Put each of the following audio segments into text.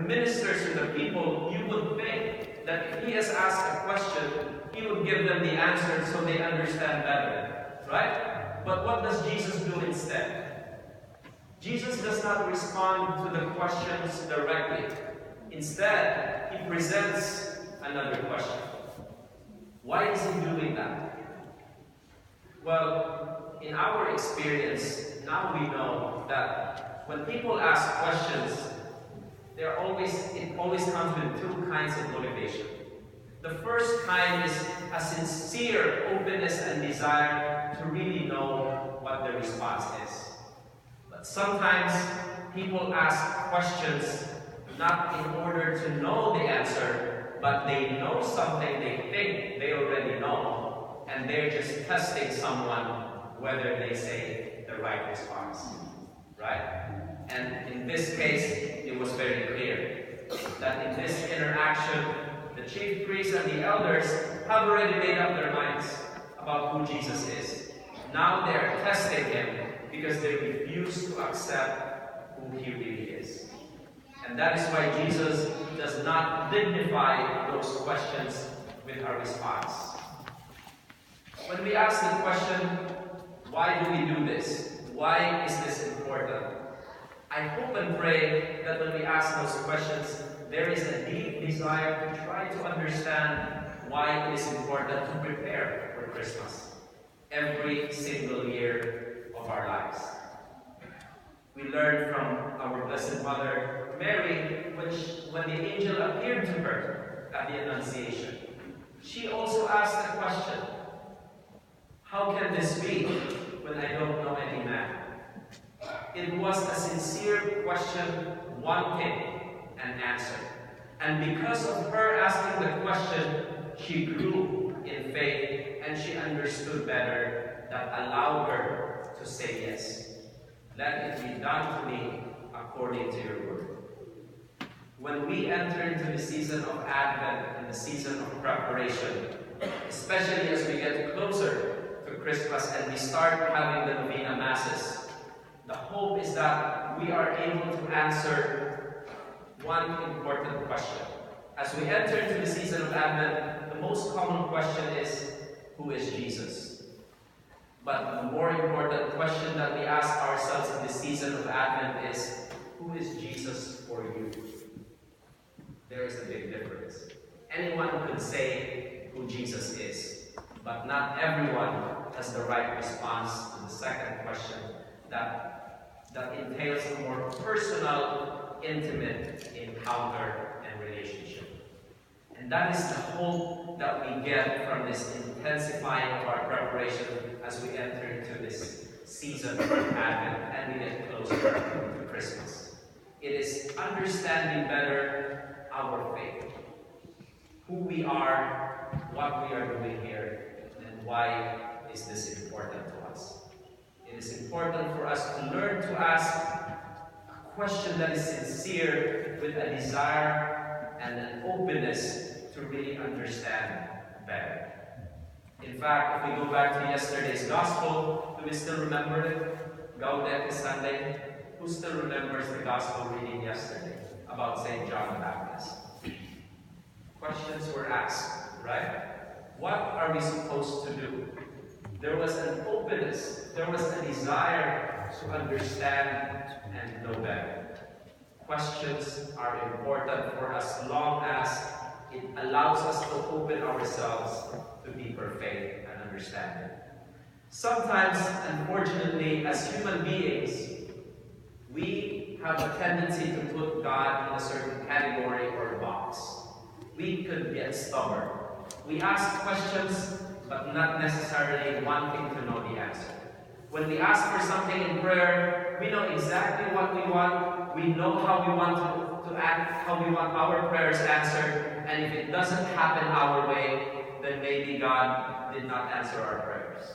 ministers to the people, you would think that if he has asked a question, he would give them the answer so they understand better. Right? But what does Jesus do instead? Jesus does not respond to the questions directly. Instead, he presents another question. Why is he doing that? Well, in our experience, now we know that when people ask questions, it always comes with two kinds of motivation. The first kind is a sincere openness and desire to really know what the response is. But sometimes people ask questions not in order to know the answer, but they know something they think they already know, and they're just testing someone whether they say the right response. Right? And in this case, it was very clear that in this interaction, the chief priests and the elders have already made up their minds about who Jesus is. Now they are testing him because they refuse to accept who he really is. And that is why Jesus does not dignify those questions with a response. When we ask the question, why do we do this? Why is this important? I hope and pray that when we ask those questions, there is a deep desire to try to understand why it is important to prepare for Christmas every single year of our lives. We learned from our Blessed Mother Mary, when the angel appeared to her at the Annunciation, she also asked the question, how can this be when I don't know any man? It was a sincere question, wanting an answer. And because of her asking the question, she grew in faith and she understood better that allowed her to say yes. Let it be done to me according to your word. When we enter into the season of Advent and the season of preparation, especially as we get closer to Christmas and we start having the Novena Masses, the hope is that we are able to answer one important question. As we enter into the season of Advent, the most common question is, who is Jesus? But the more important question that we ask ourselves in the season of Advent is, who is Jesus for you? There is a big difference. Anyone could say who Jesus is, but not everyone has the right response to the second question that entails a more personal, intimate encounter and relationship. And that is the hope that we get from this intensifying of our preparation as we enter into this season of Advent and we get closer to Christmas. It is understanding better our faith, who we are, what we are doing here, and why is this important to us. It is important for us to learn to ask a question that is sincere with a desire and an openness to really understand better. In fact, if we go back to yesterday's Gospel, do we still remember it? Gaudete Sunday. Who still remembers the Gospel reading yesterday about St. John the Baptist? Questions were asked, right? What are we supposed to do? There was an openness, there was a desire to understand and know better. Questions are important for as long as it allows us to open ourselves to deeper faith and understanding. Sometimes, unfortunately, as human beings, we have a tendency to put God in a certain category or box. We could get stubborn. We ask questions, but not necessarily wanting to know the answer. When we ask for something in prayer, we know exactly what we want. We know how we want to act, how we want our prayers answered. And if it doesn't happen our way, then maybe God did not answer our prayers.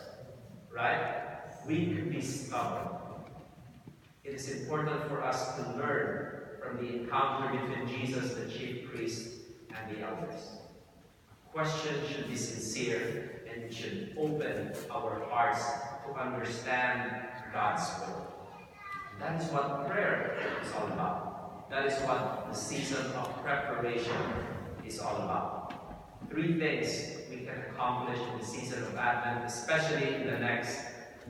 Right? We could be stubborn. It is important for us to learn from the encounter between Jesus, the chief priest, and the elders. Question should be sincere and it should open our hearts to understand God's will. That is what prayer is all about. That is what the season of preparation is all about. 3 things we can accomplish in the season of Advent, especially in the next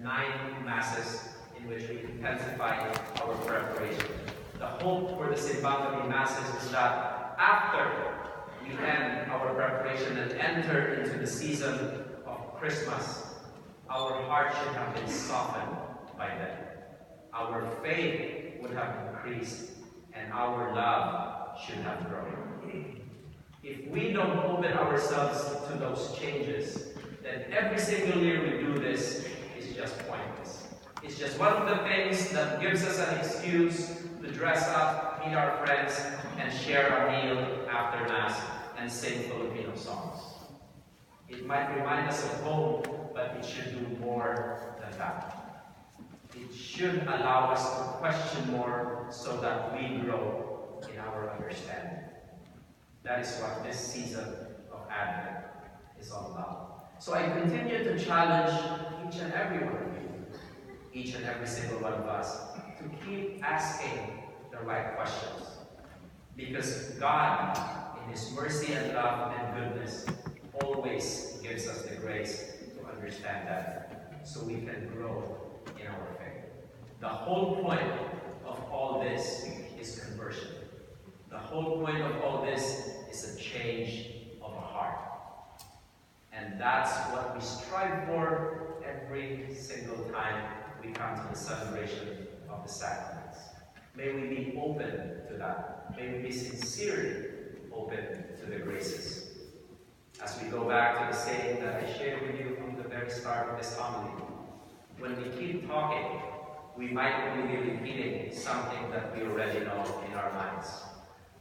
9 Masses in which we intensify our preparation. The hope for the Simbang Masses is that after we end our preparation and enter into the season of Christmas, our heart should have been softened by then. Our faith would have increased and our love should have grown. If we don't open ourselves to those changes, then every single year we do this is just pointless. It's just one of the things that gives us an excuse to dress up, meet our friends, and share a meal after Mass and sing Filipino songs. It might remind us of home, but it should do more than that. It should allow us to question more so that we grow in our understanding. That is what this season of Advent is all about. So I continue to challenge each and every one of you, each and every single one of us, to keep asking the right questions. Because God, in His mercy and love and goodness, always gives us the grace to understand that, so we can grow in our faith. The whole point of all this is conversion. The whole point of all this is a change of a heart. And that's what we strive for every single time we come to the celebration of the sacraments. May we be open to that. May we be sincerely open to the graces. As we go back to the saying that I shared with you from the very start of this homily, when we keep talking, we might only be repeating something that we already know in our minds.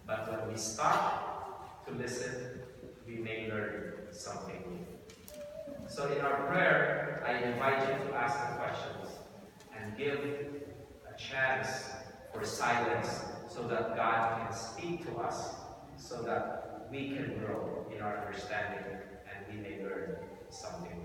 But when we stop to listen, we may learn something new. So in our prayer, I invite you to ask the questions and give a chance for silence so that God can speak to us, so that we can grow in our understanding and we may learn something.